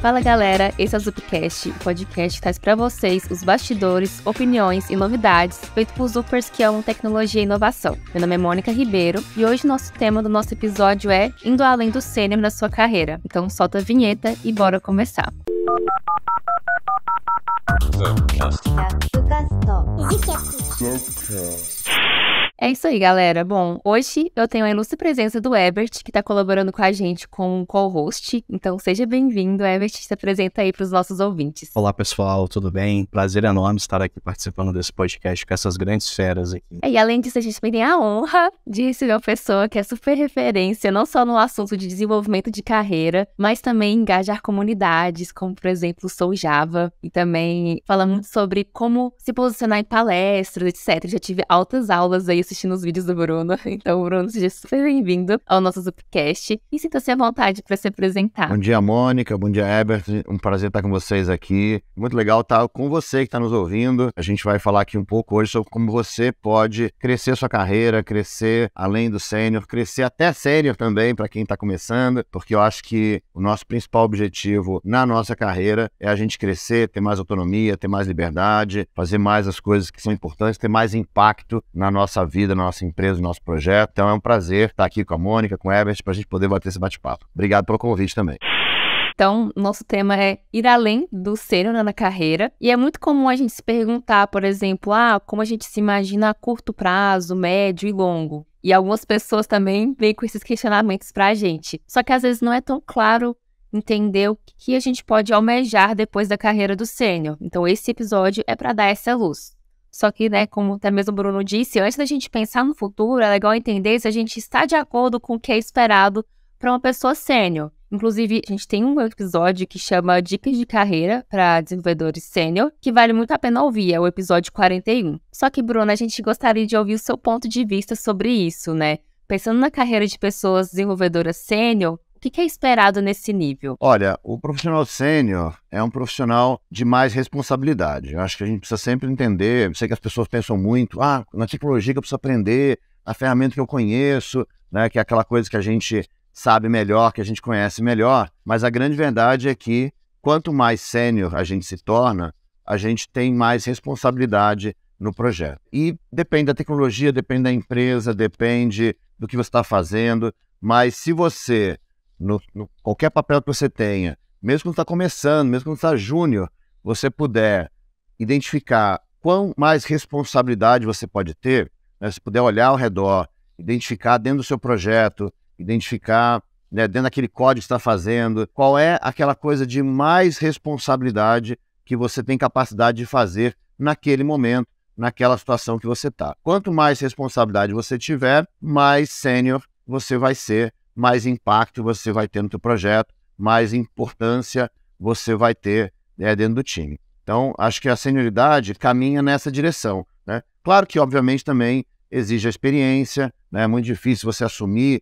Fala galera, esse é o Zupcast, o podcast que traz pra vocês os bastidores, opiniões e novidades feitos por Zupers que amam tecnologia e inovação. Meu nome é Mônica Ribeiro e hoje nosso tema do nosso episódio é Indo Além do Sênior na sua carreira. Então solta a vinheta e bora começar. É isso aí, galera. Bom, hoje eu tenho a ilustre presença do Herbert, que está colaborando com a gente como co-host. Então, seja bem-vindo, Herbert. Se apresenta aí para os nossos ouvintes. Olá, pessoal. Tudo bem? Prazer enorme estar aqui participando desse podcast com essas grandes feras aqui. E além disso, a gente também tem a honra de receber uma pessoa que é super referência, não só no assunto de desenvolvimento de carreira, mas também engajar comunidades, como, por exemplo, o Sou Java. E também fala muito sobre como se posicionar em palestras, etc. Já tive altas aulas aí assistindo os vídeos do Bruno. Então, Bruno, seja super bem-vindo ao nosso Zupcast e sinta-se à vontade para se apresentar. Bom dia, Mônica. Bom dia, Herbert. Um prazer estar com vocês aqui. Muito legal estar com você que está nos ouvindo. A gente vai falar aqui um pouco hoje sobre como você pode crescer sua carreira, crescer além do sênior, crescer até sênior também para quem está começando, porque eu acho que o nosso principal objetivo na nossa carreira é a gente crescer, ter mais autonomia, ter mais liberdade, fazer mais as coisas que são importantes, ter mais impacto na nossa vida, na nossa empresa, no nosso projeto. Então é um prazer estar aqui com a Mônica, com o Herbert, para a gente poder bater esse bate-papo. Obrigado pelo convite também. Então, nosso tema é ir além do sênior na carreira. E é muito comum a gente se perguntar, por exemplo, como a gente se imagina a curto prazo, médio e longo. E algumas pessoas também vêm com esses questionamentos pra gente. Só que às vezes não é tão claro entender o que a gente pode almejar depois da carreira do sênior. Então, esse episódio é para dar essa luz. Só que, né, como até mesmo o Bruno disse, antes da gente pensar no futuro, é legal entender se a gente está de acordo com o que é esperado para uma pessoa sênior. Inclusive, a gente tem um episódio que chama Dicas de Carreira para Desenvolvedores Sênior, que vale muito a pena ouvir, é o episódio 41. Só que, Bruno, a gente gostaria de ouvir o seu ponto de vista sobre isso, né? Pensando na carreira de pessoas desenvolvedoras sênior, o que é esperado nesse nível? Olha, o profissional sênior é um profissional de mais responsabilidade. Eu acho que a gente precisa sempre entender, eu sei que as pessoas pensam muito, na tecnologia que eu preciso aprender, a ferramenta que eu conheço, né, que é aquela coisa que a gente sabe melhor, que a gente conhece melhor, mas a grande verdade é que quanto mais sênior a gente se torna, a gente tem mais responsabilidade no projeto. E depende da tecnologia, depende da empresa, depende do que você está fazendo, mas se você qualquer papel que você tenha, mesmo quando está começando, mesmo quando está júnior, você puder identificar quão mais responsabilidade você pode ter, né? Se puder olhar ao redor, identificar dentro do seu projeto, identificar, né, dentro daquele código que está fazendo, qual é aquela coisa de mais responsabilidade que você tem capacidade de fazer naquele momento, naquela situação que você está. Quanto mais responsabilidade você tiver, mais sênior você vai ser, mais impacto você vai ter no seu projeto, mais importância você vai ter dentro do time. Então, acho que a senioridade caminha nessa direção, né? Claro que, obviamente, também exige a experiência, né? É muito difícil você assumir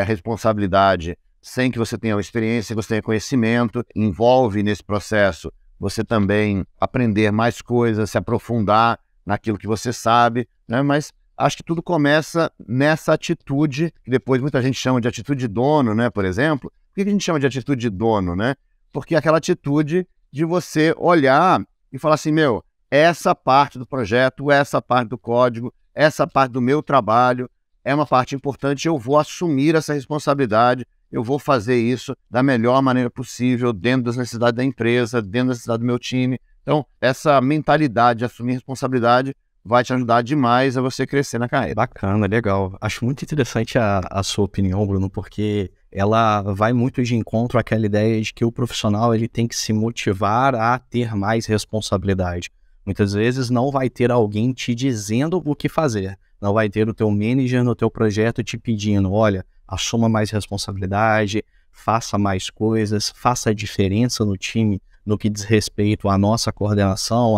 responsabilidade sem que você tenha experiência, que você tenha conhecimento. Envolve nesse processo você também aprender mais coisas, se aprofundar naquilo que você sabe, né? Mas acho que tudo começa nessa atitude, que depois muita gente chama de atitude de dono, né, por exemplo. Por que a gente chama de atitude de dono, né? Porque é aquela atitude de você olhar e falar assim, essa parte do projeto, essa parte do código, essa parte do meu trabalho é uma parte importante, eu vou assumir essa responsabilidade, eu vou fazer isso da melhor maneira possível, dentro das necessidades da empresa, dentro das necessidades do meu time. Então, essa mentalidade de assumir responsabilidade vai te ajudar demais a você crescer na carreira. Bacana, legal. Acho muito interessante a sua opinião, Bruno, porque ela vai muito de encontro àquela ideia de que o profissional ele tem que se motivar a ter mais responsabilidade. Muitas vezes não vai ter alguém te dizendo o que fazer. Não vai ter o teu manager no teu projeto te pedindo, olha, assuma mais responsabilidade, faça mais coisas, faça a diferença no time, no que diz respeito à nossa coordenação,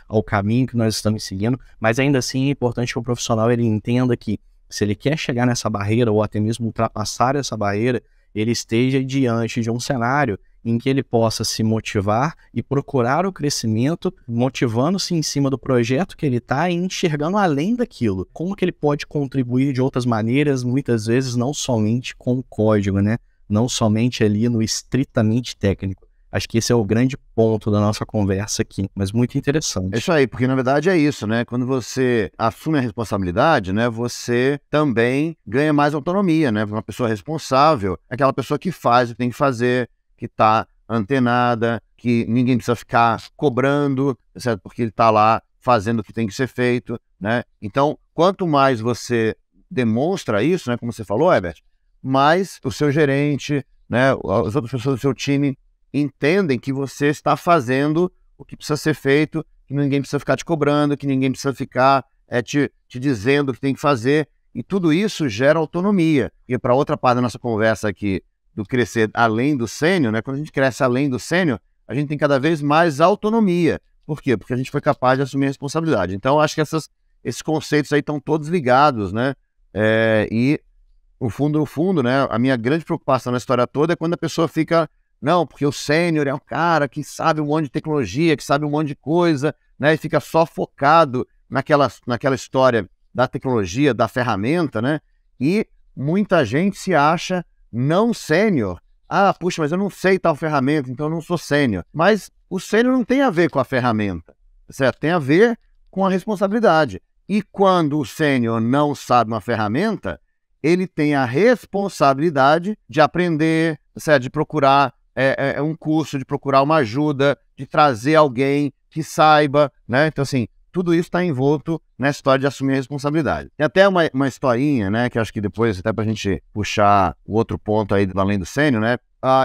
ao caminho que nós estamos seguindo, mas ainda assim é importante que o profissional ele entenda que se ele quer chegar nessa barreira ou até mesmo ultrapassar essa barreira, ele esteja diante de um cenário em que ele possa se motivar e procurar o crescimento, motivando-se em cima do projeto que ele está e enxergando além daquilo. Como que ele pode contribuir de outras maneiras, muitas vezes não somente com o código, né? Não somente ali no estritamente técnico. Acho que esse é o grande ponto da nossa conversa aqui, mas muito interessante. É isso aí, porque na verdade é isso, né? Quando você assume a responsabilidade, né, você também ganha mais autonomia, né? Uma pessoa responsável é aquela pessoa que faz o que tem que fazer, que está antenada, que ninguém precisa ficar cobrando, certo? Porque ele está lá fazendo o que tem que ser feito, né? Então, quanto mais você demonstra isso, né, como você falou, Herbert, mais o seu gerente, né, as outras pessoas do seu time entendem que você está fazendo o que precisa ser feito, que ninguém precisa ficar te cobrando, que ninguém precisa ficar te dizendo o que tem que fazer, e tudo isso gera autonomia. E para outra parte da nossa conversa aqui, do crescer além do sênior, né? Quando a gente cresce além do sênior, a gente tem cada vez mais autonomia. Por quê? Porque a gente foi capaz de assumir a responsabilidade. Então, acho que esses conceitos aí estão todos ligados, né? E no fundo, né? A minha grande preocupação na história toda é quando a pessoa fica, não, porque o sênior é um cara que sabe um monte de tecnologia, que sabe um monte de coisa, né? E fica só focado naquela história da tecnologia, da ferramenta, né? E muita gente se acha não sênior. Ah, puxa, mas eu não sei tal ferramenta, então eu não sou sênior. Mas o sênior não tem a ver com a ferramenta, certo? Tem a ver com a responsabilidade. E quando o sênior não sabe uma ferramenta, ele tem a responsabilidade de aprender, certo? De procurar um curso, de procurar uma ajuda, de trazer alguém que saiba, né? Então, assim, tudo isso está envolto na história de assumir a responsabilidade. Tem até uma historinha, né, que acho que depois, até para a gente puxar o outro ponto aí, além do sênior, né,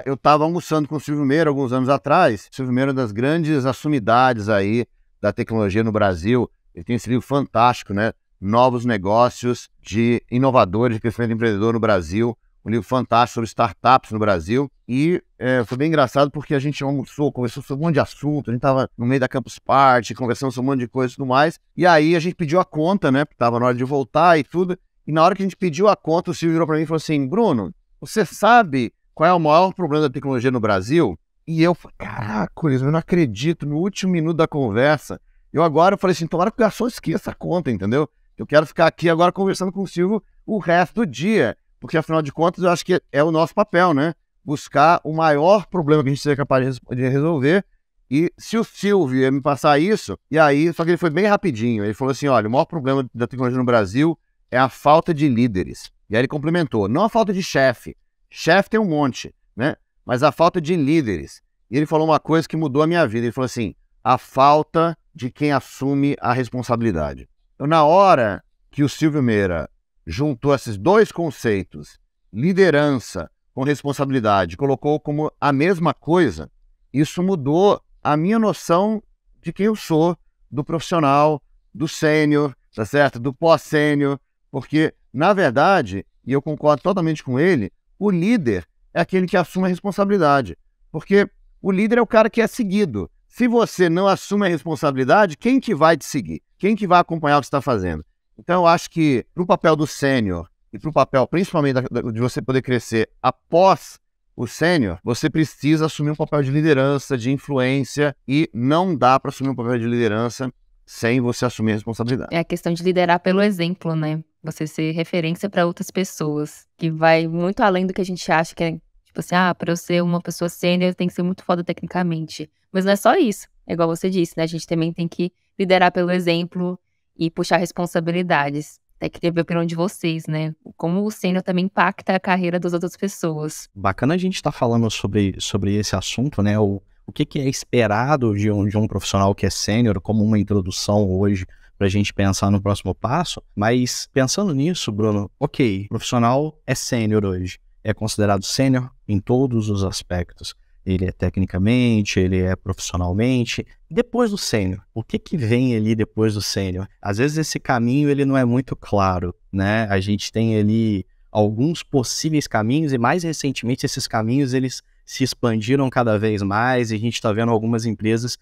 eu estava almoçando com o Silvio Meira alguns anos atrás. O Silvio Meira é uma das grandes assumidades aí da tecnologia no Brasil. Ele tem esse livro fantástico, né, Novos Negócios de Inovadores de Crescimento Empreendedor no Brasil. Um livro fantástico sobre startups no Brasil. E foi bem engraçado porque a gente almoçou, conversou sobre um monte de assunto. A gente estava no meio da Campus Party, conversando sobre um monte de coisa e tudo mais. E aí a gente pediu a conta, né? Porque estava na hora de voltar e tudo. E na hora que a gente pediu a conta, o Silvio virou para mim e falou assim: Bruno, você sabe qual é o maior problema da tecnologia no Brasil? E eu falei: caraca, eu não acredito. No último minuto da conversa, eu falei assim: tomara que o garçom esqueça a conta, entendeu? Eu quero ficar aqui agora conversando com o Silvio o resto do dia. Porque, afinal de contas, eu acho que é o nosso papel, né? Buscar o maior problema que a gente seja capaz de resolver. E se o Silvio ia me passar isso, e aí, só que ele foi bem rapidinho. Ele falou assim: olha, o maior problema da tecnologia no Brasil é a falta de líderes. E aí ele complementou: não a falta de chefe. Chefe tem um monte, né? Mas a falta de líderes. E ele falou uma coisa que mudou a minha vida. Ele falou assim: a falta de quem assume a responsabilidade. Então, na hora que o Silvio Meira juntou esses dois conceitos, liderança com responsabilidade, colocou como a mesma coisa, isso mudou a minha noção de quem eu sou, do profissional, do sênior, tá certo? Do pós-sênior, porque, na verdade, e eu concordo totalmente com ele, o líder é aquele que assume a responsabilidade, porque o líder é o cara que é seguido. Se você não assume a responsabilidade, quem que vai te seguir? Quem que vai acompanhar o que você está fazendo? Então, eu acho que para o papel do sênior e para o papel, principalmente, de você poder crescer após o sênior, você precisa assumir um papel de liderança, de influência, e não dá para assumir um papel de liderança sem você assumir a responsabilidade. É a questão de liderar pelo exemplo, né? Você ser referência para outras pessoas, que vai muito além do que a gente acha que é, tipo assim, para eu ser uma pessoa sênior, eu tenho que ser muito foda tecnicamente. Mas não é só isso. É igual você disse, né? A gente também tem que liderar pelo exemplo e puxar responsabilidades. Até queria ver a opinião de vocês, né? Como o sênior também impacta a carreira das outras pessoas. Bacana a gente estar falando sobre esse assunto, né? O que é esperado de um profissional que é sênior, como uma introdução hoje para a gente pensar no próximo passo. Mas pensando nisso, Bruno, ok, o profissional é sênior hoje. É considerado sênior em todos os aspectos. Ele é tecnicamente, ele é profissionalmente. Depois do sênior, o que vem ali depois do sênior? Às vezes esse caminho ele não é muito claro, né? A gente tem ali alguns possíveis caminhos e mais recentemente esses caminhos eles se expandiram cada vez mais e a gente está vendo algumas empresas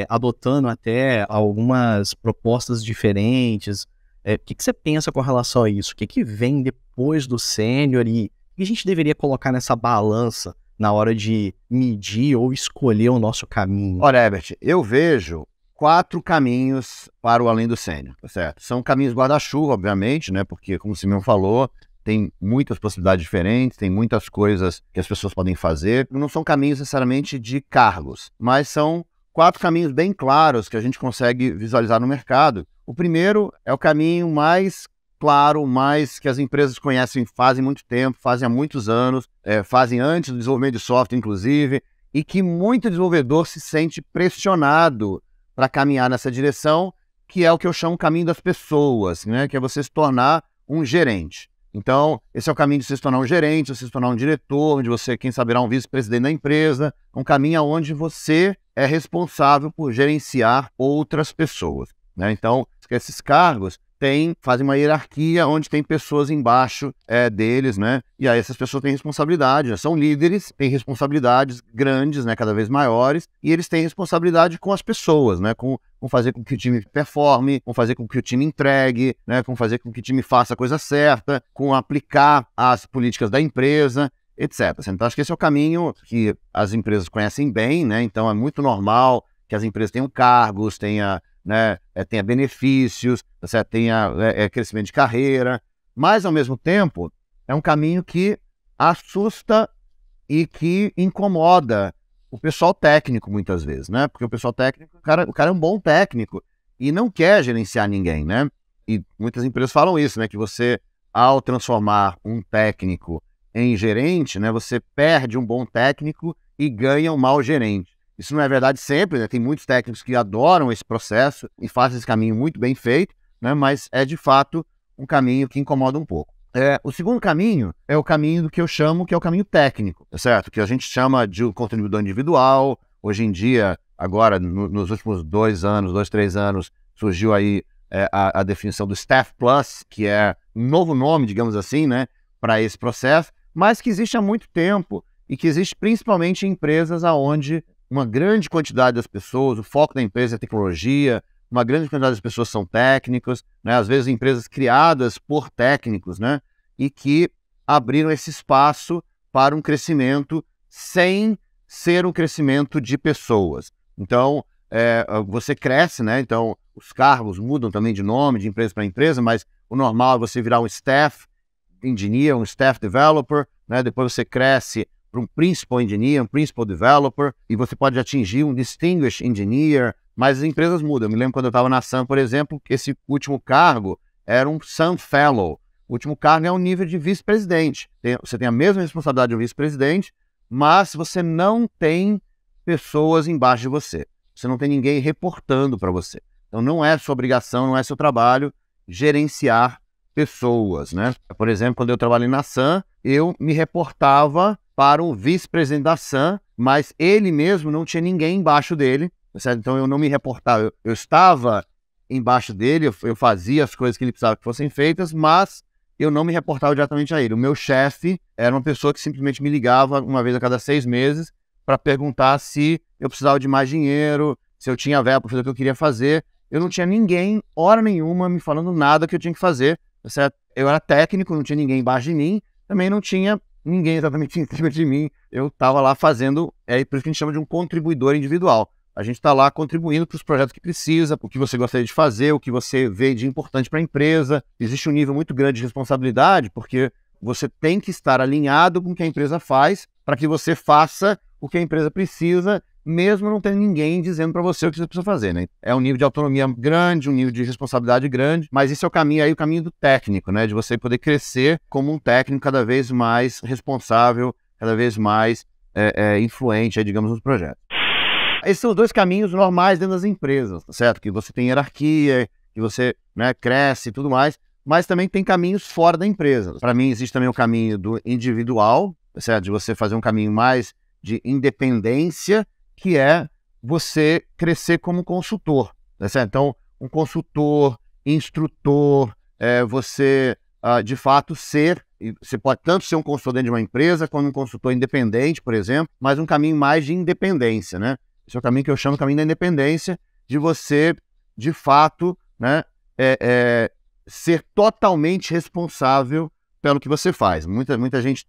adotando até algumas propostas diferentes. O que você pensa com relação a isso? O que vem depois do sênior e o que a gente deveria colocar nessa balança na hora de medir ou escolher o nosso caminho? Olha, Herbert, eu vejo 4 caminhos para o além do sênior, tá certo? São caminhos guarda-chuva, obviamente, né? Porque, como o Simeão falou, tem muitas possibilidades diferentes, tem muitas coisas que as pessoas podem fazer. Não são caminhos necessariamente de cargos, mas são 4 caminhos bem claros que a gente consegue visualizar no mercado. O primeiro é o caminho mais claro, mais que as empresas conhecem, fazem muito tempo, fazem há muitos anos, fazem antes do desenvolvimento de software, inclusive, e que muito desenvolvedor se sente pressionado para caminhar nessa direção, que é o que eu chamo o caminho das pessoas, né? Que é você se tornar um gerente. Então, esse é o caminho de você se tornar um gerente, de você se tornar um diretor, de você, quem sabe, virar um vice-presidente da empresa, um caminho onde você é responsável por gerenciar outras pessoas, né? Então, esses cargos fazem uma hierarquia onde tem pessoas embaixo deles, né? E aí essas pessoas têm responsabilidade, né? São líderes, têm responsabilidades grandes, né? Cada vez maiores, e eles têm responsabilidade com as pessoas, né? Com fazer com que o time performe, com fazer com que o time entregue, né? Com fazer com que o time faça a coisa certa, com aplicar as políticas da empresa, etc. Então, acho que esse é o caminho que as empresas conhecem bem, né? Então, é muito normal que as empresas tenham cargos, tenha benefícios, tenha crescimento de carreira, mas, ao mesmo tempo, é um caminho que assusta e que incomoda o pessoal técnico, muitas vezes, né? Porque o pessoal técnico, o cara é um bom técnico e não quer gerenciar ninguém, né? E muitas empresas falam isso, né? Que você, ao transformar um técnico em gerente, né? Você perde um bom técnico e ganha um mau gerente. Isso não é verdade sempre, né? Tem muitos técnicos que adoram esse processo e fazem esse caminho muito bem feito, né? Mas é de fato um caminho que incomoda um pouco. O segundo caminho é o caminho do que eu chamo que é o caminho técnico, tá certo? Que a gente chama de contribuidor individual. Hoje em dia, agora, nos últimos 2 anos, 2, 3 anos, surgiu aí a definição do Staff Plus, que é um novo nome, digamos assim, né? Para esse processo, mas que existe há muito tempo e que existe principalmente em empresas onde uma grande quantidade das pessoas, o foco da empresa é tecnologia, uma grande quantidade das pessoas são técnicos, né? Às vezes empresas criadas por técnicos, né? E que abriram esse espaço para um crescimento sem ser um crescimento de pessoas. Então, você cresce, né? Então, os cargos mudam também de nome, de empresa para empresa, mas o normal é você virar um staff engineer, um staff developer, né? Depois você cresce para um principal engineer, um principal developer, e você pode atingir um distinguished engineer, mas as empresas mudam. Eu me lembro quando eu estava na Sun, por exemplo, que esse último cargo era um Sun Fellow. O último cargo é um nível de vice-presidente. Você tem a mesma responsabilidade de um vice-presidente, mas você não tem pessoas embaixo de você. Você não tem ninguém reportando para você. Então não é sua obrigação, não é seu trabalho gerenciar pessoas, né? Por exemplo, quando eu trabalhei na Sun, eu me reportava para um vice-presidente da Sun, mas ele mesmo não tinha ninguém embaixo dele, certo? Então eu não me reportava. Eu estava embaixo dele, eu fazia as coisas que ele precisava que fossem feitas, mas eu não me reportava diretamente a ele. O meu chefe era uma pessoa que simplesmente me ligava uma vez a cada 6 meses para perguntar se eu precisava de mais dinheiro, se eu tinha verba para fazer o que eu queria fazer. Eu não tinha ninguém, hora nenhuma, me falando nada que eu tinha que fazer, certo? Eu era técnico, não tinha ninguém embaixo de mim, também não tinha ninguém exatamente em cima de mim. Eu estava lá fazendo, por isso que a gente chama de um contribuidor individual. A gente está lá contribuindo para os projetos que precisa, o que você gostaria de fazer, o que você vê de importante para a empresa. Existe um nível muito grande de responsabilidade, porque você tem que estar alinhado com o que a empresa faz para que você faça o que a empresa precisa, mesmo não tendo ninguém dizendo para você o que você precisa fazer, né? É um nível de autonomia grande, um nível de responsabilidade grande, mas esse é o caminho aí, o caminho do técnico, né? De você poder crescer como um técnico cada vez mais responsável, cada vez mais influente, aí, digamos, nos projetos. Esses são os 2 caminhos normais dentro das empresas, certo? Que você tem hierarquia, que você, né, cresce e tudo mais, mas também tem caminhos fora da empresa. Para mim, existe também o caminho do individual, certo? De você fazer um caminho mais de independência, que é você crescer como consultor, certo? Então, um consultor, instrutor, você, de fato, você pode tanto ser um consultor dentro de uma empresa, como um consultor independente, por exemplo, mas um caminho mais de independência, né? Esse é o caminho que eu chamo de caminho da independência, de você, de fato, né, ser totalmente responsável pelo que você faz. Muita gente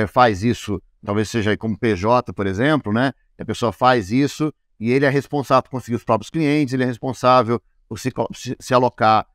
faz isso talvez seja aí como PJ, por exemplo, né? A pessoa faz isso e ele é responsável por conseguir os próprios clientes, ele é responsável por se alocar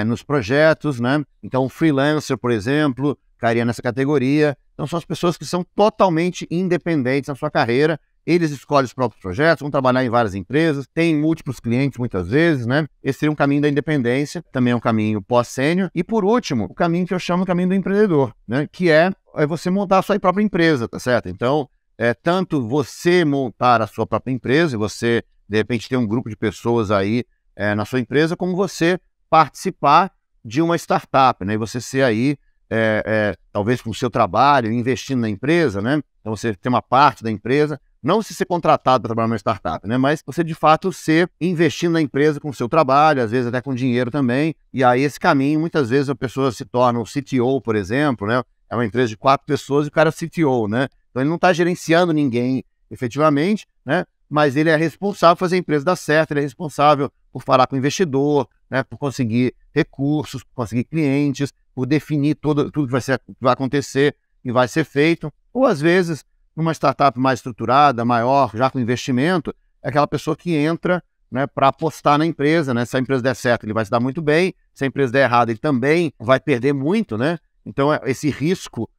nos projetos, né? Então, um freelancer, por exemplo, cairia nessa categoria. Então, são as pessoas que são totalmente independentes na sua carreira. Eles escolhem os próprios projetos, vão trabalhar em várias empresas, têm múltiplos clientes muitas vezes, né? Esse seria um caminho da independência, também é um caminho pós-sênior. E, por último, o caminho que eu chamo de caminho do empreendedor, né? Que é você montar a sua própria empresa, tá certo? Então, tanto você montar a sua própria empresa, e você, de repente, ter um grupo de pessoas aí na sua empresa, como você participar de uma startup, né? E você ser aí, talvez com o seu trabalho, investindo na empresa, né? Então, você ter uma parte da empresa, não se ser contratado para trabalhar numa startup, né? Mas você, de fato, investindo na empresa com o seu trabalho, às vezes até com dinheiro também. E aí, esse caminho, muitas vezes, a pessoa se torna um CTO, por exemplo, né? É uma empresa de 4 pessoas e o cara é CTO, né? Então, ele não está gerenciando ninguém, efetivamente, né? Mas ele é responsável por fazer a empresa dar certo, ele é responsável por falar com o investidor, né? Por conseguir recursos, por conseguir clientes, por definir tudo que vai acontecer e vai ser feito. Ou, às vezes, numa startup mais estruturada, maior, já com investimento, é aquela pessoa que entra, né, para apostar na empresa, né? Se a empresa der certo, ele vai se dar muito bem. Se a empresa der errado, ele também vai perder muito, né? Então, esse risco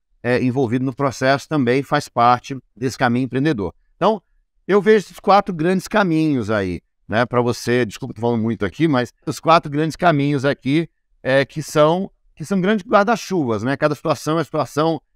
envolvido no processo também faz parte desse caminho empreendedor. Então, eu vejo esses 4 grandes caminhos aí, né, para você. Desculpa, estou falando muito aqui, mas os 4 grandes caminhos aqui que são grandes guarda-chuvas, né? Cada situação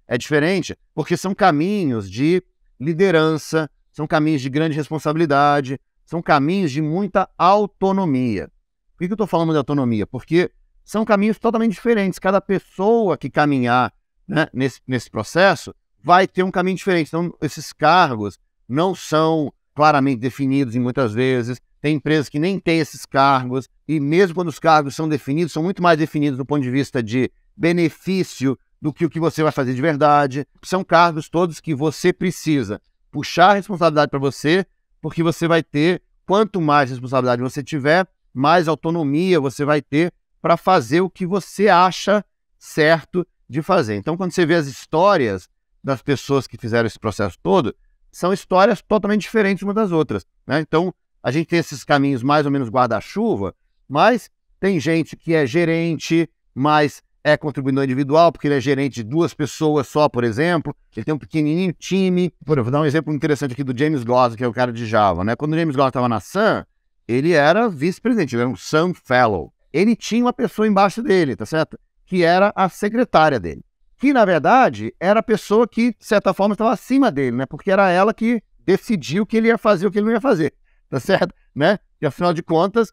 é diferente, porque são caminhos de liderança, são caminhos de grande responsabilidade, são caminhos de muita autonomia. Por que eu estou falando de autonomia? Porque são caminhos totalmente diferentes. Cada pessoa que caminhar, né, nesse processo vai ter um caminho diferente. Então, esses cargos não são claramente definidos e muitas vezes. Tem empresas que nem têm esses cargos, e mesmo quando os cargos são definidos, são muito mais definidos do ponto de vista de benefício do que o que você vai fazer de verdade. São cargos todos que você precisa puxar a responsabilidade para você, porque você vai ter, quanto mais responsabilidade você tiver, mais autonomia você vai ter para fazer o que você acha certo de fazer. Então, quando você vê as histórias das pessoas que fizeram esse processo todo, são histórias totalmente diferentes umas das outras, né? Então, a gente tem esses caminhos mais ou menos guarda-chuva, mas tem gente que é gerente, mas é contribuidor individual, porque ele é gerente de 2 pessoas só, por exemplo. Ele tem um pequenininho time. Vou dar um exemplo interessante aqui do James Gloss, que é o cara de Java, né? Quando o James Gloss estava na Sun, ele era vice-presidente, ele era um Sun Fellow. Ele tinha uma pessoa embaixo dele, tá certo? Que era a secretária dele. Que, na verdade, era a pessoa que, de certa forma, estava acima dele, né? Porque era ela que decidiu o que ele ia fazer e o que ele não ia fazer, tá certo? Né? E, afinal de contas,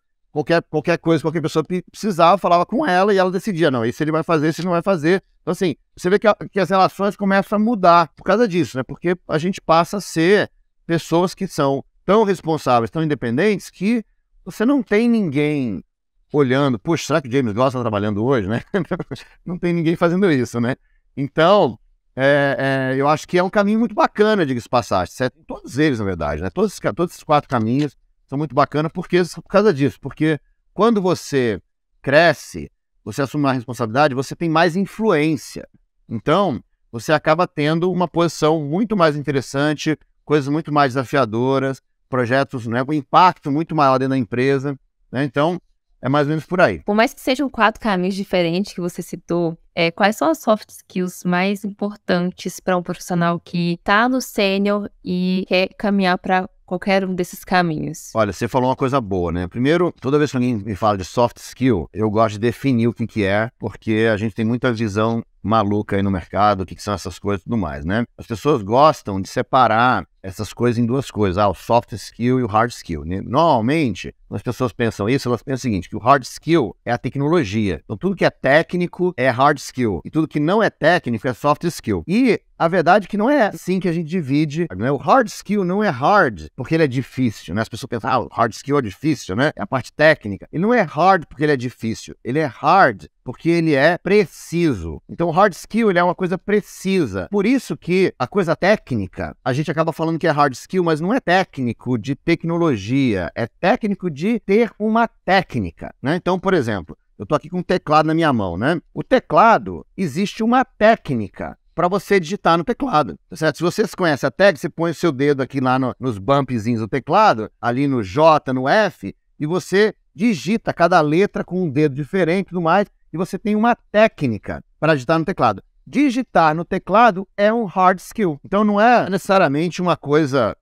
qualquer coisa, qualquer pessoa precisava, falava com ela e ela decidia, não, isso ele vai fazer, isso ele não vai fazer. Então, assim, você vê que as relações começam a mudar por causa disso, né? Porque a gente passa a ser pessoas que são tão responsáveis, tão independentes, que você não tem ninguém olhando, poxa, será que o James Gloss está trabalhando hoje, né? Não tem ninguém fazendo isso, né? Então, eu acho que é um caminho muito bacana, diga-se de passagem, certo? Todos eles, na verdade, né? Todos esses 4 caminhos são muito bacanas por causa disso, porque quando você cresce, você assume uma responsabilidade, você tem mais influência. Então, você acaba tendo uma posição muito mais interessante, coisas muito mais desafiadoras, projetos, né, com impacto muito maior dentro da empresa, né? Então, é mais ou menos por aí. Por mais que sejam 4 caminhos diferentes que você citou, quais são as soft skills mais importantes para um profissional que está no sênior e quer caminhar para qualquer um desses caminhos? Olha, você falou uma coisa boa, né? Primeiro, toda vez que alguém me fala de soft skill, eu gosto de definir o que é, porque a gente tem muita visão maluca aí no mercado, o que são essas coisas e tudo mais, né? As pessoas gostam de separar essas coisas em 2 coisas, o soft skill e o hard skill, né? Normalmente, quando as pessoas pensam isso, elas pensam o seguinte, que o hard skill é a tecnologia. Então, tudo que é técnico é hard skill, e tudo que não é técnico é soft skill. E a verdade é que não é assim que a gente divide, né? O hard skill não é hard porque ele é difícil, né? As pessoas pensam, o hard skill é difícil, né? É a parte técnica. Ele não é hard porque ele é difícil, ele é hard porque ele é preciso. Então, o hard skill ele é uma coisa precisa. Por isso que a coisa técnica, a gente acaba falando que é hard skill, mas não é técnico de tecnologia, é técnico de ter uma técnica, né? Então, por exemplo, eu estou aqui com um teclado na minha mão, né? O teclado, existe uma técnica para você digitar no teclado, tá certo? Se você conhece a tag, você põe o seu dedo aqui lá nos bumpzinhos do teclado, ali no J, no F, e você digita cada letra com um dedo diferente e tudo mais, e você tem uma técnica para digitar no teclado. Digitar no teclado é um hard skill. Então não é necessariamente uma coisa,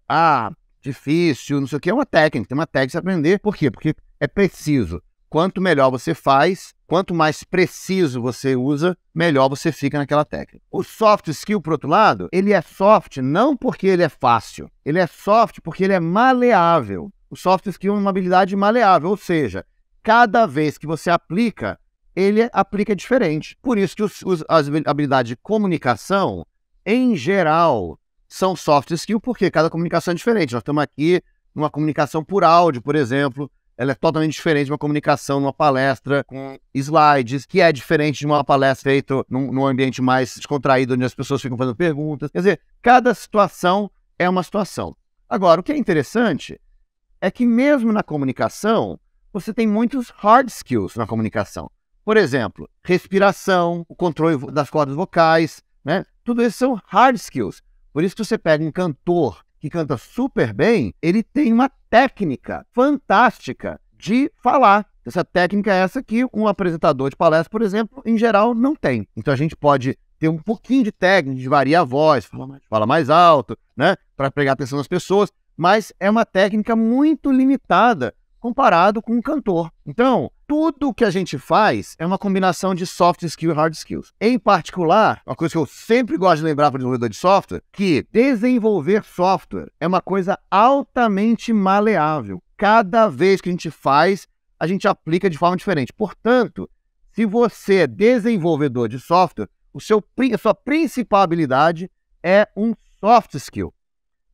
difícil, não sei o que, é uma técnica. Tem uma técnica de aprender. Por quê? Porque é preciso. Quanto melhor você faz, quanto mais preciso você usa, melhor você fica naquela técnica. O soft skill, por outro lado, ele é soft não porque ele é fácil. Ele é soft porque ele é maleável. O soft skill é uma habilidade maleável, ou seja, cada vez que você aplica, ele aplica diferente. Por isso que as habilidades de comunicação, em geral, são soft skill, porque cada comunicação é diferente. Nós estamos aqui numa comunicação por áudio, por exemplo, ela é totalmente diferente de uma comunicação numa palestra com slides, que é diferente de uma palestra feita num ambiente mais descontraído, onde as pessoas ficam fazendo perguntas. Quer dizer, cada situação é uma situação. Agora, o que é interessante é que mesmo na comunicação, você tem muitos hard skills na comunicação. Por exemplo, respiração, o controle das cordas vocais, né? Tudo isso são hard skills. Por isso que você pega um cantor que canta super bem, ele tem uma técnica fantástica de falar. Essa técnica é essa que um apresentador de palestra, por exemplo, em geral, não tem. Então a gente pode ter um pouquinho de técnica, de variar a voz, fala mais alto, né? Para pegar a atenção das pessoas, mas é uma técnica muito limitada comparado com um cantor. Então, tudo que a gente faz é uma combinação de soft skill e hard skills. Em particular, uma coisa que eu sempre gosto de lembrar para o desenvolvedor de software, que desenvolver software é uma coisa altamente maleável. Cada vez que a gente faz, a gente aplica de forma diferente. Portanto, se você é desenvolvedor de software, a sua principal habilidade é um soft skill.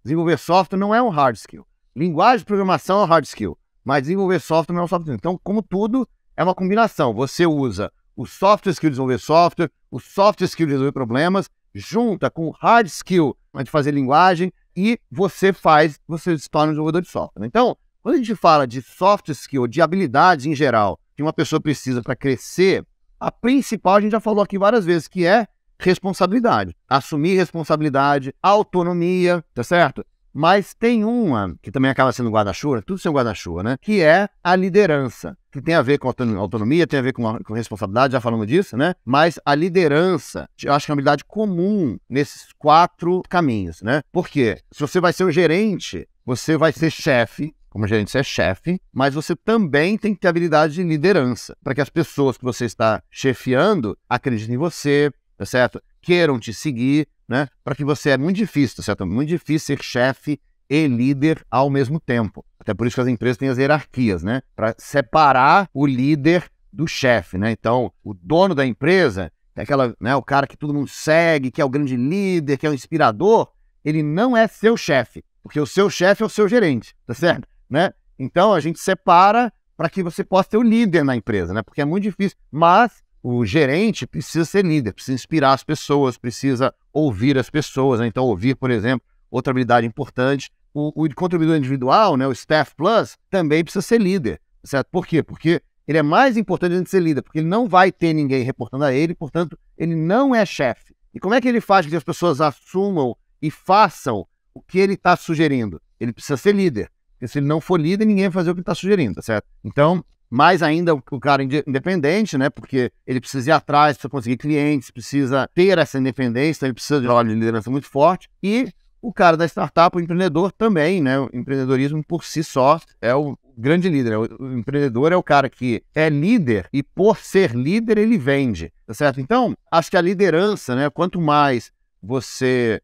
Desenvolver software não é um hard skill. Linguagem de programação é um hard skill. Mas desenvolver software não é um soft skill. Então, como tudo, é uma combinação. Você usa o soft skill de desenvolver software, o soft skill de resolver problemas, junta com o hard skill de fazer linguagem e você se torna um desenvolvedor de software. Então, quando a gente fala de soft skill, de habilidades em geral, que uma pessoa precisa para crescer, a principal a gente já falou aqui várias vezes, que é responsabilidade. Assumir responsabilidade, autonomia, tá certo? Mas tem uma, que também acaba sendo guarda-chuva, tudo sem guarda-chuva, né? Que é a liderança, que tem a ver com autonomia, tem a ver com responsabilidade, já falamos disso, né? Mas a liderança, eu acho que é uma habilidade comum nesses 4 caminhos, né? Por quê? Se você vai ser um gerente, você vai ser chefe, como gerente você é chefe, mas você também tem que ter habilidade de liderança, para que as pessoas que você está chefiando acreditem em você, tá certo? Queiram te seguir, né? Para que você é muito difícil, tá certo? Muito difícil ser chefe e líder ao mesmo tempo. Até por isso que as empresas têm as hierarquias, né? Para separar o líder do chefe, né? Então, o dono da empresa é o cara que todo mundo segue, que é o grande líder, que é o inspirador, ele não é seu chefe, porque o seu chefe é o seu gerente, tá certo? Né? Então, a gente separa para que você possa ter o líder na empresa, né? Porque é muito difícil, mas o gerente precisa ser líder, precisa inspirar as pessoas, precisa ouvir as pessoas, né? Então, ouvir, por exemplo, outra habilidade importante. O contribuidor individual, né, o Staff Plus, também precisa ser líder, certo? Por quê? Porque ele é mais importante de ser líder, porque ele não vai ter ninguém reportando a ele, portanto, ele não é chefe. E como é que ele faz com que as pessoas assumam e façam o que ele está sugerindo? Ele precisa ser líder, porque se ele não for líder, ninguém vai fazer o que ele está sugerindo, tá certo? Então, mais ainda o cara independente, né? Porque ele precisa ir atrás, precisa conseguir clientes, precisa ter essa independência, então ele precisa de uma liderança muito forte. E o cara da startup, o empreendedor também, né? O empreendedorismo por si só é o grande líder. O empreendedor é o cara que é líder e por ser líder ele vende, tá certo? Então, acho que a liderança, né? Quanto mais você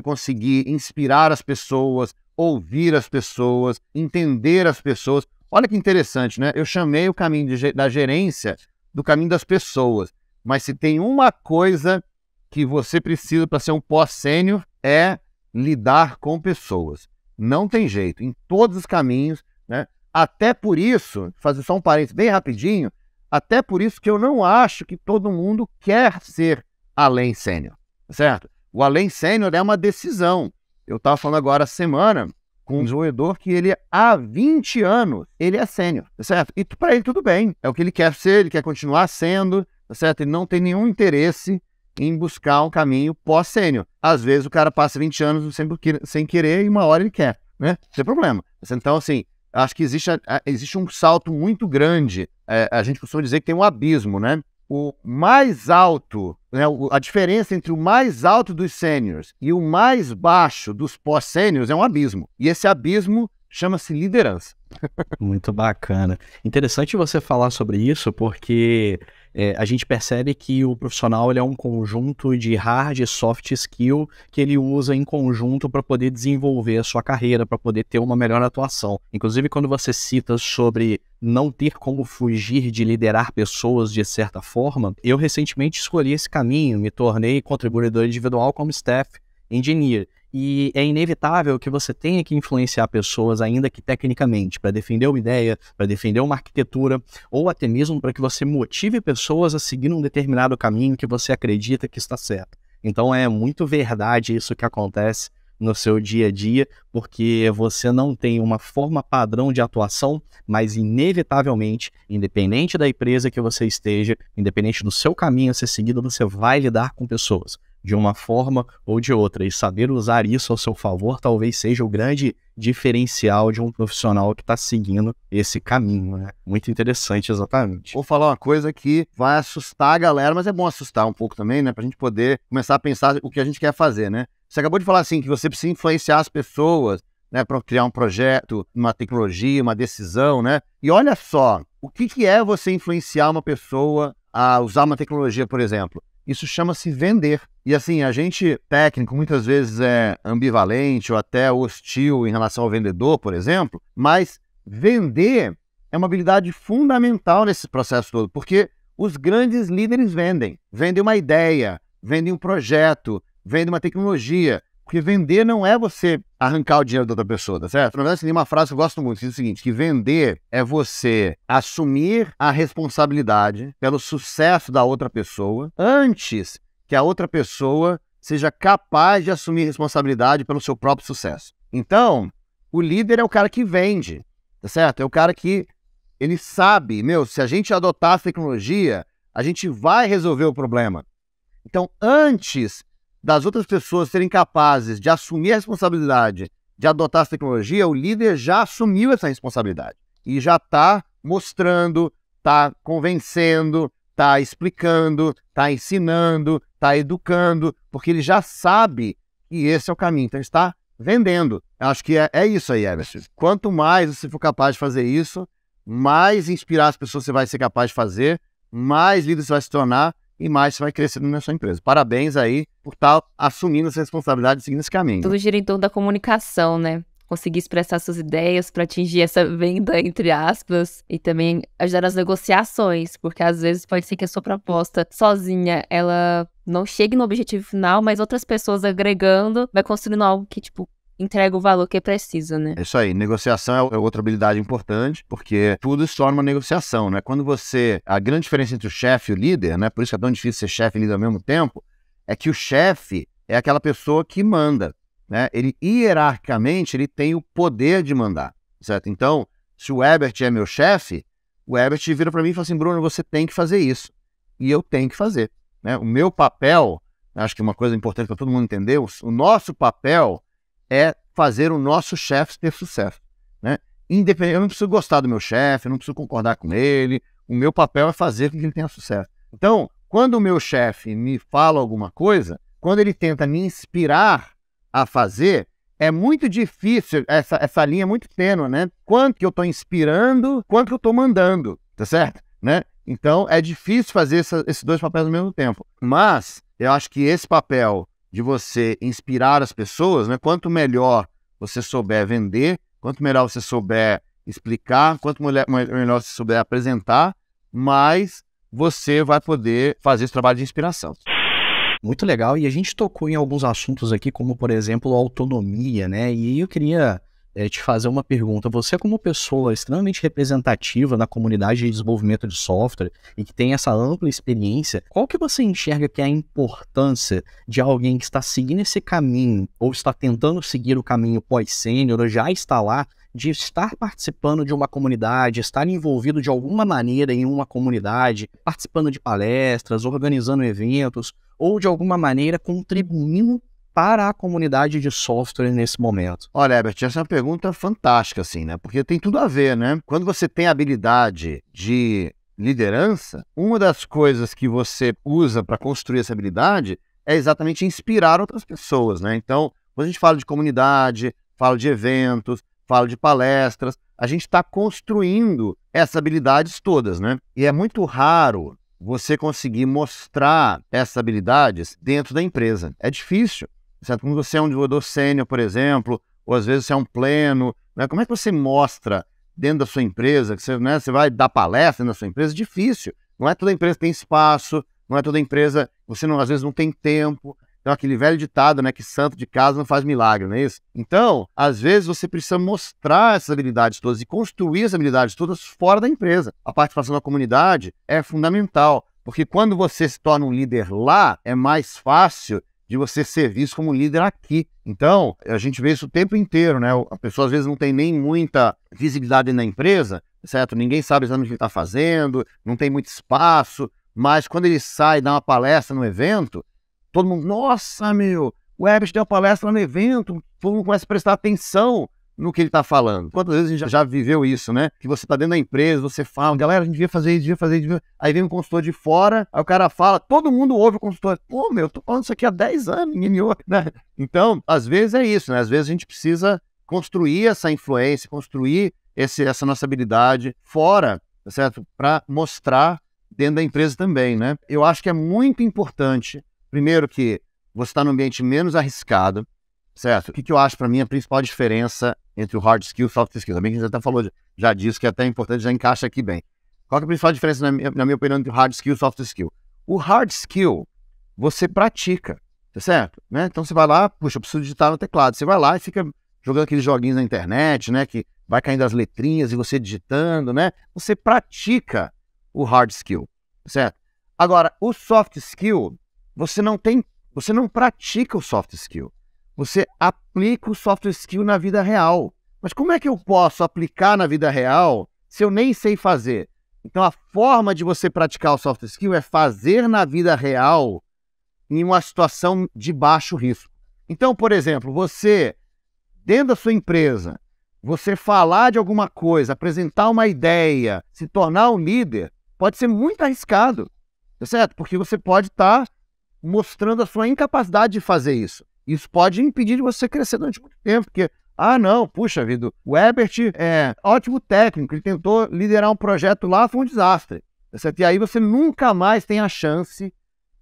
conseguir inspirar as pessoas, ouvir as pessoas, entender as pessoas. Olha que interessante, né? Eu chamei o caminho da gerência do caminho das pessoas. Mas se tem uma coisa que você precisa para ser um pós-sênior é lidar com pessoas. Não tem jeito, em todos os caminhos, né? Até por isso, fazer só um parênteses bem rapidinho, até por isso que eu não acho que todo mundo quer ser além sênior, certo? O além sênior é uma decisão. Eu estava falando agora semana com um desenvolvedor que ele há 20 anos, ele é sênior, tá certo? E para ele tudo bem, é o que ele quer ser, ele quer continuar sendo, tá certo? Ele não tem nenhum interesse em buscar um caminho pós-sênior. Às vezes o cara passa 20 anos sem querer e uma hora ele quer, né? Não tem problema. Então, assim, acho que existe um salto muito grande. A gente costuma dizer que tem um abismo, né? O mais alto, né, a diferença entre o mais alto dos sêniors e o mais baixo dos pós-sêniors é um abismo. E esse abismo chama-se liderança. Muito bacana. Interessante você falar sobre isso, porque a gente percebe que o profissional ele é um conjunto de hard e soft skill que ele usa em conjunto para poder desenvolver a sua carreira, para poder ter uma melhor atuação. Inclusive, quando você cita sobre não ter como fugir de liderar pessoas de certa forma, eu recentemente escolhi esse caminho, me tornei contribuidor individual como staff engineer. E é inevitável que você tenha que influenciar pessoas, ainda que tecnicamente, para defender uma ideia, para defender uma arquitetura, ou até mesmo para que você motive pessoas a seguir um determinado caminho que você acredita que está certo. Então é muito verdade isso que acontece no seu dia a dia, porque você não tem uma forma padrão de atuação, mas inevitavelmente, independente da empresa que você esteja, independente do seu caminho a ser seguido, você vai lidar com pessoas de uma forma ou de outra, e saber usar isso ao seu favor talvez seja o grande diferencial de um profissional que está seguindo esse caminho, né? Muito interessante, exatamente. Vou falar uma coisa que vai assustar a galera, mas é bom assustar um pouco também, né? Pra gente poder começar a pensar o que a gente quer fazer, né? Você acabou de falar assim, que você precisa influenciar as pessoas, né? Para criar um projeto, uma tecnologia, uma decisão, né? E olha só, o que é você influenciar uma pessoa a usar uma tecnologia, por exemplo? Isso chama-se vender. E assim, a gente técnico muitas vezes é ambivalente ou até hostil em relação ao vendedor, por exemplo, mas vender é uma habilidade fundamental nesse processo todo, porque os grandes líderes vendem. Vendem uma ideia, vendem um projeto, vendem uma tecnologia. Porque vender não é você arrancar o dinheiro da outra pessoa, tá certo? Na verdade, tem uma frase que eu gosto muito, que diz o seguinte, que vender é você assumir a responsabilidade pelo sucesso da outra pessoa antes que a outra pessoa seja capaz de assumir responsabilidade pelo seu próprio sucesso. Então, o líder é o cara que vende, tá certo? É o cara que ele sabe, se a gente adotar a tecnologia, a gente vai resolver o problema. Então, antes das outras pessoas serem capazes de assumir a responsabilidade de adotar essa tecnologia, o líder já assumiu essa responsabilidade e já está mostrando, está convencendo, está explicando, está ensinando, está educando, porque ele já sabe que esse é o caminho, então ele está vendendo. Eu acho que é isso aí, Emerson. Quanto mais você for capaz de fazer isso, mais inspirar as pessoas você vai ser capaz de fazer, mais líder você vai se tornar, e mais você vai crescer na sua empresa. Parabéns aí por estar assumindo essa responsabilidade e seguindo esse caminho. Tudo gira em torno da comunicação, né? Conseguir expressar suas ideias para atingir essa venda, entre aspas, e também ajudar nas negociações, porque às vezes pode ser que a sua proposta sozinha, ela não chegue no objetivo final, mas outras pessoas agregando, vai construindo algo que, entrega o valor que é preciso, né? É isso aí, negociação é outra habilidade importante, porque tudo se torna uma negociação, né? Quando a grande diferença entre o chefe e o líder, né? Por isso que é tão difícil ser chefe e líder ao mesmo tempo, é que o chefe é aquela pessoa que manda, né? Ele, hierarquicamente, ele tem o poder de mandar, certo? Então, se o Herbert é meu chefe, o Herbert vira para mim e fala assim, Bruno, você tem que fazer isso. E eu tenho que fazer, né? O meu papel, acho que uma coisa importante para todo mundo entender, o nosso papel é fazer o nosso chefe ter sucesso, né? Independente, eu não preciso gostar do meu chefe, eu não preciso concordar com ele, o meu papel é fazer com que ele tenha sucesso. Então, quando o meu chefe me fala alguma coisa, quando ele tenta me inspirar a fazer, é muito difícil, essa linha é muito tênue, né? Quanto que eu estou inspirando, quanto que eu estou mandando, tá certo? Né? Então, é difícil fazer esses dois papéis ao mesmo tempo. Mas, eu acho que esse papel de você inspirar as pessoas, né? Quanto melhor você souber vender, quanto melhor você souber explicar, quanto melhor você souber apresentar, mais você vai poder fazer esse trabalho de inspiração. Muito legal, e a gente tocou em alguns assuntos aqui, como por exemplo, autonomia, né? E eu queria te fazer uma pergunta. Você, como pessoa extremamente representativa na comunidade de desenvolvimento de software e que tem essa ampla experiência, qual que você enxerga que é a importância de alguém que está seguindo esse caminho ou está tentando seguir o caminho pós-sênior ou já está lá de estar participando de uma comunidade, estar envolvido de alguma maneira em uma comunidade, participando de palestras, organizando eventos, ou de alguma maneira contribuindo para a comunidade de software nesse momento? Olha, Herbert, essa é uma pergunta fantástica, assim, né? Porque tem tudo a ver, né? Quando você tem habilidade de liderança, uma das coisas que você usa para construir essa habilidade é exatamente inspirar outras pessoas, né? Então, quando a gente fala de comunidade, fala de eventos, fala de palestras, a gente está construindo essas habilidades todas, né? E é muito raro você conseguir mostrar essas habilidades dentro da empresa. É difícil, certo? Quando você é um desenvolvedor sênior, por exemplo, ou às vezes você é um pleno, né? Como é que você mostra dentro da sua empresa, que você, né, você vai dar palestra dentro da sua empresa? Difícil. Não é toda empresa tem espaço, não é toda empresa, você não, às vezes não tem tempo. Então, aquele velho ditado, né, que santo de casa não faz milagre, não é isso? Então, às vezes você precisa mostrar essas habilidades todas e construir essas habilidades todas fora da empresa. A participação da comunidade é fundamental, porque quando você se torna um líder lá, é mais fácil de você ser visto como líder aqui. Então, a gente vê isso o tempo inteiro, né? A pessoa às vezes não tem nem muita visibilidade na empresa, certo? Ninguém sabe exatamente o que ele está fazendo, não tem muito espaço, mas quando ele sai e dá uma palestra no evento, todo mundo, nossa, meu, o Herbert deu uma palestra lá no evento, todo mundo começa a prestar atenção no que ele está falando. Quantas vezes a gente já viveu isso, né? Que você está dentro da empresa, você fala, galera, a gente devia fazer isso, devia fazer isso. Aí vem um consultor de fora, aí o cara fala, todo mundo ouve o consultor. Pô, meu, eu tô falando isso aqui há 10 anos, ninguém me ouve, né? Então, às vezes é isso, né? Às vezes a gente precisa construir essa influência, construir essa nossa habilidade fora, tá certo? Para mostrar dentro da empresa também, né? Eu acho que é muito importante, primeiro, que você está num ambiente menos arriscado, certo? O que eu acho, para mim, a principal diferença entre o hard skill e o soft skill? Também que a gente até falou, já disse que é até importante, já encaixa aqui bem. Qual que é a principal diferença, na minha opinião, entre o hard skill e o soft skill? O hard skill, você pratica, tá certo? Né? Então você vai lá, puxa, eu preciso digitar no teclado. Você vai lá e fica jogando aqueles joguinhos na internet, né? Que vai caindo as letrinhas e você digitando, né? Você pratica o hard skill, certo? Agora, o soft skill, você não pratica o soft skill. Você aplica o soft skill na vida real. Mas como é que eu posso aplicar na vida real se eu nem sei fazer? Então, a forma de você praticar o soft skill é fazer na vida real em uma situação de baixo risco. Então, por exemplo, você, dentro da sua empresa, você falar de alguma coisa, apresentar uma ideia, se tornar um líder, pode ser muito arriscado, tá certo? Porque você pode estar mostrando a sua incapacidade de fazer isso. Isso pode impedir de você crescer durante muito tempo, porque, não, puxa vida, o Herbert é ótimo técnico, ele tentou liderar um projeto lá, foi um desastre. Certo? E aí você nunca mais tem a chance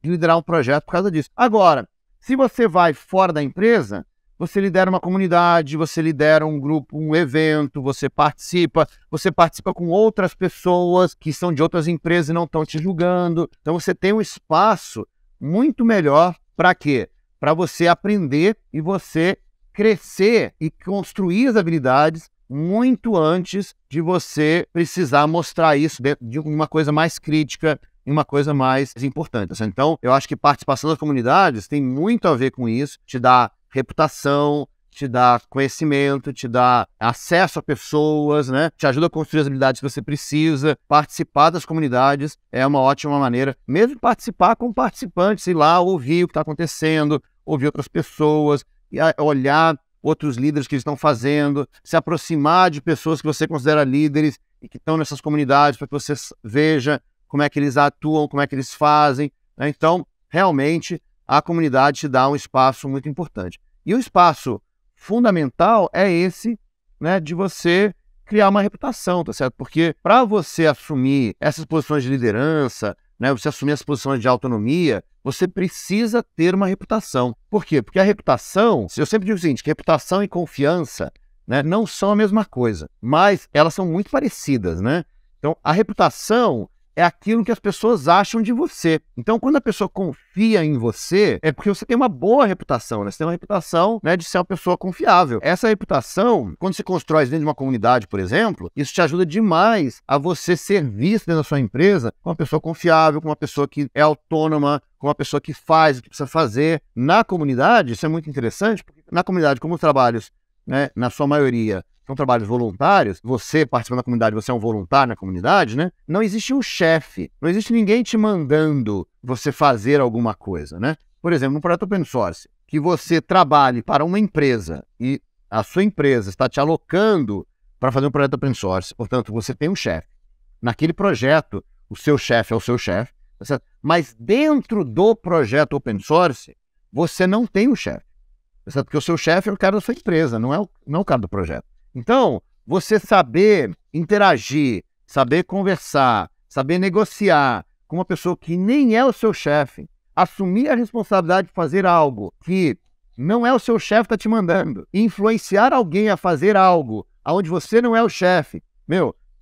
de liderar um projeto por causa disso. Agora, se você vai fora da empresa, você lidera uma comunidade, você lidera um grupo, um evento, você participa com outras pessoas que são de outras empresas e não estão te julgando. Então você tem um espaço muito melhor para quê? Para você aprender e você crescer e construir as habilidades muito antes de você precisar mostrar isso dentro de uma coisa mais crítica e uma coisa mais importante. Então, eu acho que participação das comunidades tem muito a ver com isso, te dá reputação, te dá conhecimento, te dá acesso a pessoas, né? Te ajuda a construir as habilidades que você precisa. Participar das comunidades é uma ótima maneira, mesmo participar como participante, ir lá, ouvir o que está acontecendo, ouvir outras pessoas, e olhar outros líderes que eles estão fazendo, se aproximar de pessoas que você considera líderes e que estão nessas comunidades para que você veja como é que eles atuam, como é que eles fazem, né? Então, realmente, a comunidade te dá um espaço muito importante. E o espaço fundamental é esse, né, de você criar uma reputação, tá certo? Porque para você assumir essas posições de liderança, né, você assumir as posições de autonomia, você precisa ter uma reputação. Por quê? Porque a reputação, eu sempre digo o seguinte, que reputação e confiança, né, não são a mesma coisa, mas elas são muito parecidas, né? Então, a reputação é aquilo que as pessoas acham de você. Então, quando a pessoa confia em você, é porque você tem uma boa reputação, né? Você tem uma reputação, né, de ser uma pessoa confiável. Essa reputação, quando você constrói dentro de uma comunidade, por exemplo, isso te ajuda demais a você ser visto dentro da sua empresa como uma pessoa confiável, como uma pessoa que é autônoma, como uma pessoa que faz o que precisa fazer. Na comunidade, isso é muito interessante, porque na comunidade, como os trabalhos, né, na sua maioria, são trabalhos voluntários, você participando da comunidade, você é um voluntário na comunidade, né? Não existe um chefe, não existe ninguém te mandando você fazer alguma coisa, né? Por exemplo, no projeto open source, que você trabalhe para uma empresa e a sua empresa está te alocando para fazer um projeto open source, portanto, você tem um chefe. Naquele projeto, o seu chefe é o seu chefe, tá certo? Mas dentro do projeto open source, você não tem um chefe, tá certo? Porque o seu chefe é o cara da sua empresa, não é o cara do projeto. Então, você saber interagir, saber conversar, saber negociar com uma pessoa que nem é o seu chefe, assumir a responsabilidade de fazer algo que não é o seu chefe que está te mandando, influenciar alguém a fazer algo onde você não é o chefe,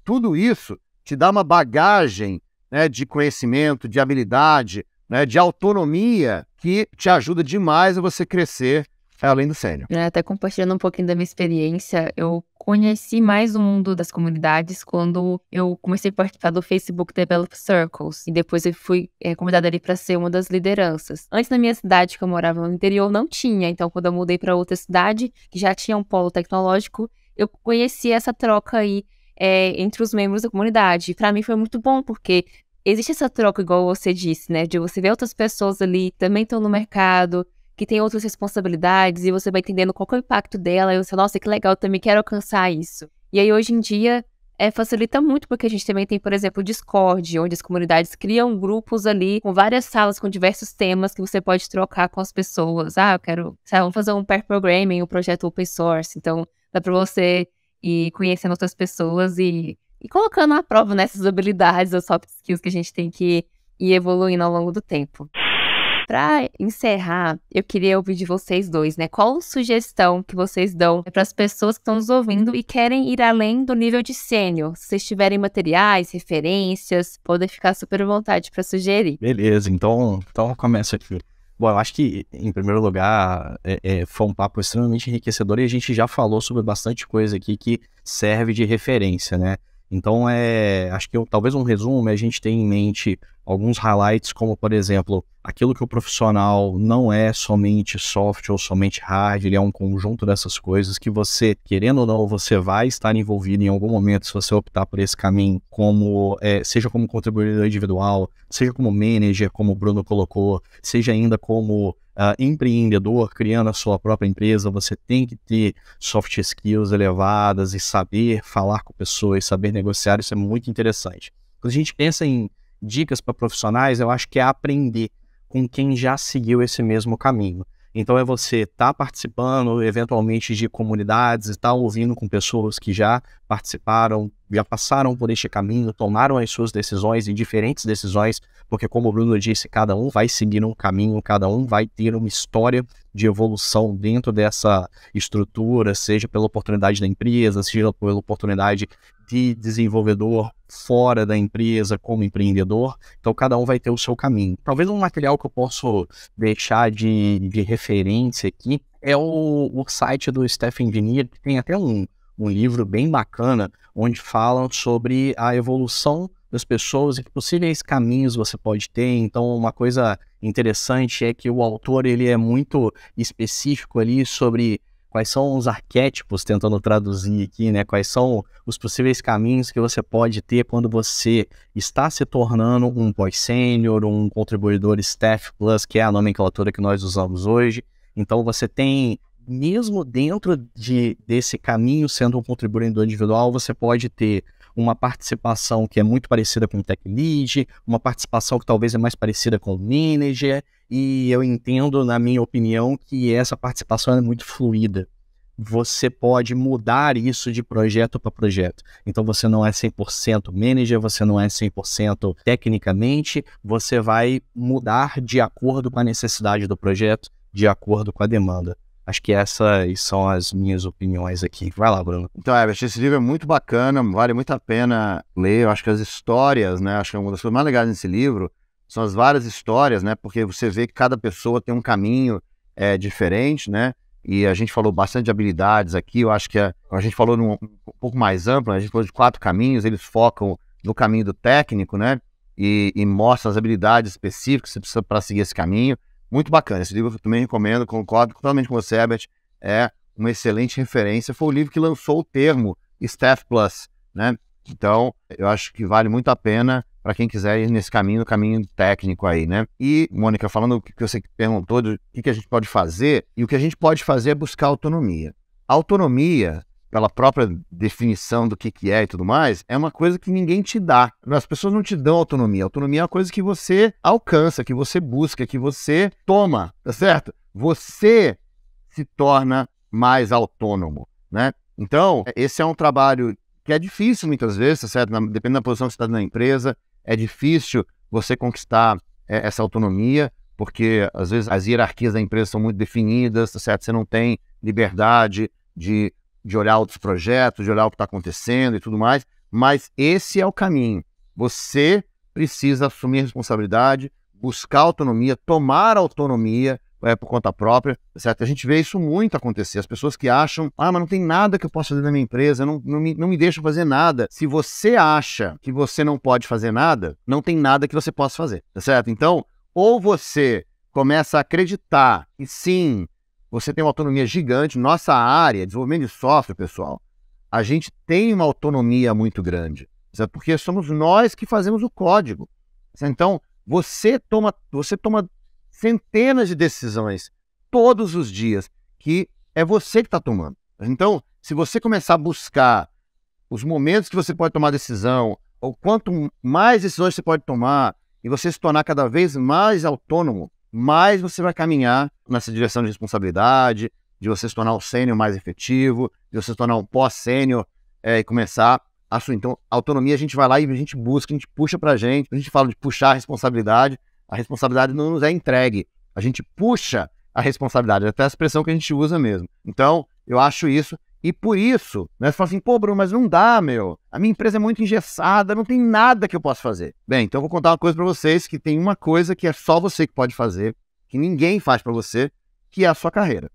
tudo isso te dá uma bagagem, né, de conhecimento, de habilidade, né, de autonomia que te ajuda demais a você crescer além do sênior. Até compartilhando um pouquinho da minha experiência, eu conheci mais o mundo das comunidades quando eu comecei a participar do Facebook Develop Circles. E depois eu fui convidada ali para ser uma das lideranças. Antes, na minha cidade, que eu morava no interior, não tinha. Então, quando eu mudei para outra cidade, que já tinha um polo tecnológico, eu conheci essa troca aí entre os membros da comunidade. E para mim foi muito bom, porque existe essa troca, igual você disse, né? De você ver outras pessoas ali que também estão no mercado, que tem outras responsabilidades, e você vai entendendo qual que é o impacto dela, e você, nossa, que legal, eu também quero alcançar isso. E aí, hoje em dia, facilita muito, porque a gente também tem, por exemplo, o Discord, onde as comunidades criam grupos ali, com várias salas, com diversos temas, que você pode trocar com as pessoas. Eu quero, vamos fazer um pair programming, um projeto open source, então dá pra você ir conhecendo outras pessoas e colocando à prova nessas habilidades, as soft skills que a gente tem que ir evoluindo ao longo do tempo. Para encerrar, eu queria ouvir de vocês dois, né? Qual sugestão que vocês dão para as pessoas que estão nos ouvindo e querem ir além do nível de sênior? Se vocês tiverem materiais, referências, podem ficar super à vontade para sugerir. Beleza, então eu começo aqui. Bom, eu acho que, em primeiro lugar, foi um papo extremamente enriquecedor e a gente já falou sobre bastante coisa aqui que serve de referência, né? Então, acho que talvez um resumo é a gente ter em mente alguns highlights, como, por exemplo, aquilo que o profissional não é somente software ou somente hard, ele é um conjunto dessas coisas que você, querendo ou não, você vai estar envolvido em algum momento se você optar por esse caminho, seja como contribuidor individual, seja como manager, como o Bruno colocou, seja ainda como empreendedor, criando a sua própria empresa. Você tem que ter soft skills elevadas e saber falar com pessoas, saber negociar. Isso é muito interessante. Quando a gente pensa em dicas para profissionais, eu acho que é aprender com quem já seguiu esse mesmo caminho. Então é você estar participando eventualmente de comunidades, estar ouvindo com pessoas que já participaram, já passaram por este caminho, tomaram as suas decisões e diferentes decisões, porque como o Bruno disse, cada um vai seguir um caminho, cada um vai ter uma história de evolução dentro dessa estrutura, seja pela oportunidade da empresa, seja pela oportunidade de desenvolvedor fora da empresa como empreendedor. Então cada um vai ter o seu caminho. Talvez um material que eu posso deixar de referência aqui é o site do Stephen Vineyard, que tem até um livro bem bacana, onde falam sobre a evolução das pessoas e que possíveis caminhos você pode ter. Então uma coisa interessante é que o autor ele é muito específico ali sobre quais são os arquétipos, tentando traduzir aqui, né? Quais são os possíveis caminhos que você pode ter quando você está se tornando um pós-sênior, um contribuidor Staff Plus, que é a nomenclatura que nós usamos hoje. Então você tem, mesmo dentro desse caminho, sendo um contribuidor individual, você pode ter uma participação que é muito parecida com o Tech Lead, uma participação que talvez é mais parecida com o Manager, e eu entendo, na minha opinião, que essa participação é muito fluida. Você pode mudar isso de projeto para projeto. Então você não é 100% Manager, você não é 100% tecnicamente, você vai mudar de acordo com a necessidade do projeto, de acordo com a demanda. Acho que essas são as minhas opiniões aqui. Vai lá, Bruno. Então, Herbert, esse livro é muito bacana, vale muito a pena ler. Eu acho que as histórias, né? Acho que uma das coisas mais legais nesse livro são as várias histórias, né? Porque você vê que cada pessoa tem um caminho diferente, né? E a gente falou bastante de habilidades aqui. Eu acho que a gente falou um pouco mais amplo, né? A gente falou de 4 caminhos, eles focam no caminho do técnico, né? E mostram as habilidades específicas que você precisa para seguir esse caminho. Muito bacana, esse livro eu também recomendo, concordo totalmente com você, Herbert, é uma excelente referência, foi o livro que lançou o termo Staff Plus, né? Então, eu acho que vale muito a pena para quem quiser ir nesse caminho, no caminho técnico aí, né? E, Mônica, falando o que você perguntou, do que a gente pode fazer, e o que a gente pode fazer é buscar autonomia. A autonomia, pela própria definição do que é e tudo mais, é uma coisa que ninguém te dá. As pessoas não te dão autonomia. Autonomia é uma coisa que você alcança, que você busca, que você toma, tá certo? Você se torna mais autônomo, né? Então, esse é um trabalho que é difícil muitas vezes, tá certo? Dependendo da posição que você está na empresa, é difícil você conquistar essa autonomia, porque às vezes as hierarquias da empresa são muito definidas, tá certo? Você não tem liberdade de olhar outros projetos, de olhar o que está acontecendo e tudo mais, mas esse é o caminho. Você precisa assumir responsabilidade, buscar autonomia, tomar autonomia por conta própria, certo? A gente vê isso muito acontecer. As pessoas que acham, mas não tem nada que eu possa fazer na minha empresa, não me deixam fazer nada. Se você acha que você não pode fazer nada, não tem nada que você possa fazer, tá certo? Então, ou você começa a acreditar que sim, você tem uma autonomia gigante. Nossa área, desenvolvimento de software, pessoal, a gente tem uma autonomia muito grande, certo? Porque somos nós que fazemos o código. Certo? Então, você toma centenas de decisões todos os dias, que é você que está tomando. Então, se você começar a buscar os momentos que você pode tomar decisão, ou quanto mais decisões você pode tomar, e você se tornar cada vez mais autônomo, mais você vai caminhar nessa direção de responsabilidade, de você se tornar um sênior mais efetivo, de você se tornar um pós-sênior e começar a sua. Então, autonomia a gente vai lá e a gente busca, a gente puxa pra gente, a gente fala de puxar a responsabilidade não nos é entregue, a gente puxa a responsabilidade, até a expressão que a gente usa mesmo. Então, eu acho isso, e por isso, né, você fala assim, pô, Bruno, mas não dá, a minha empresa é muito engessada, não tem nada que eu possa fazer. Bem, então eu vou contar uma coisa pra vocês, que tem uma coisa que é só você que pode fazer, que ninguém faz pra você, que é a sua carreira.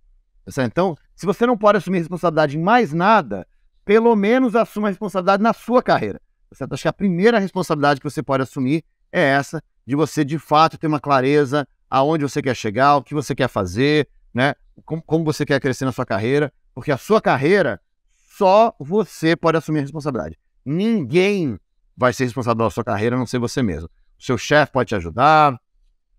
Então, se você não pode assumir responsabilidade em mais nada, pelo menos assuma a responsabilidade na sua carreira. Certo? Acho que a primeira responsabilidade que você pode assumir é essa, de você, de fato, ter uma clareza aonde você quer chegar, o que você quer fazer, né? Como você quer crescer na sua carreira, porque a sua carreira, só você pode assumir a responsabilidade. Ninguém vai ser responsável pela sua carreira, a não ser você mesmo. O seu chefe pode te ajudar,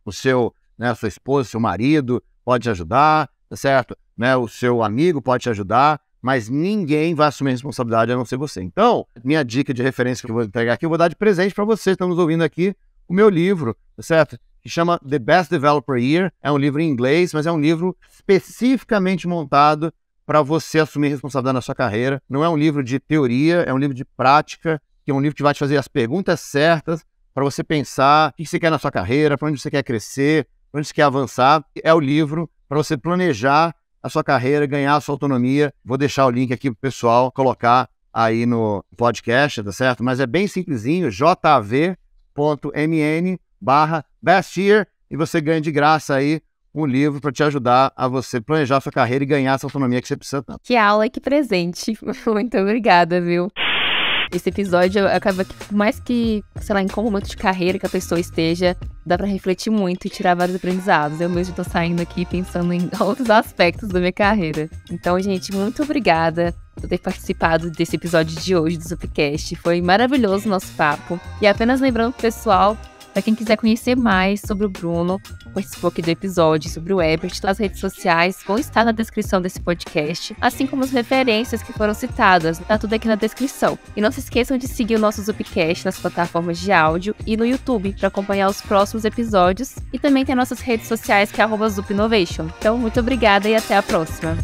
a sua esposa, seu marido pode te ajudar, tá certo? Né? O seu amigo pode te ajudar, mas ninguém vai assumir a responsabilidade a não ser você. Então, minha dica de referência que eu vou entregar aqui, eu vou dar de presente para vocês que estão nos ouvindo aqui, o meu livro, tá certo? Que chama The Best Developer Year. É um livro em inglês, mas é um livro especificamente montado para você assumir responsabilidade na sua carreira. Não é um livro de teoria, é um livro de prática, que é um livro que vai te fazer as perguntas certas para você pensar o que você quer na sua carreira, para onde você quer crescer, para onde você quer avançar. É o livro para você planejar a sua carreira, ganhar a sua autonomia. Vou deixar o link aqui pro pessoal colocar aí no podcast, tá certo? Mas é bem simplesinho, jav.mn/Best Year, e você ganha de graça aí um livro para te ajudar a você planejar a sua carreira e ganhar essa autonomia que você precisa tanto. Que aula e que presente. Muito obrigada, viu? Esse episódio acaba que, por mais que, sei lá, em qual momento de carreira que a pessoa esteja, dá pra refletir muito e tirar vários aprendizados. Eu mesmo tô saindo aqui pensando em outros aspectos da minha carreira. Então, gente, muito obrigada por ter participado desse episódio de hoje do Zupcast. Foi maravilhoso o nosso papo. E apenas lembrando pro pessoal, para quem quiser conhecer mais sobre o Bruno, participou aqui do episódio, sobre o Ebert, as redes sociais vão estar na descrição desse podcast, assim como as referências que foram citadas, tá tudo aqui na descrição. E não se esqueçam de seguir o nosso Zupcast nas plataformas de áudio e no YouTube para acompanhar os próximos episódios, e também tem nossas redes sociais, que é @Zupinnovation. Então, muito obrigada e até a próxima!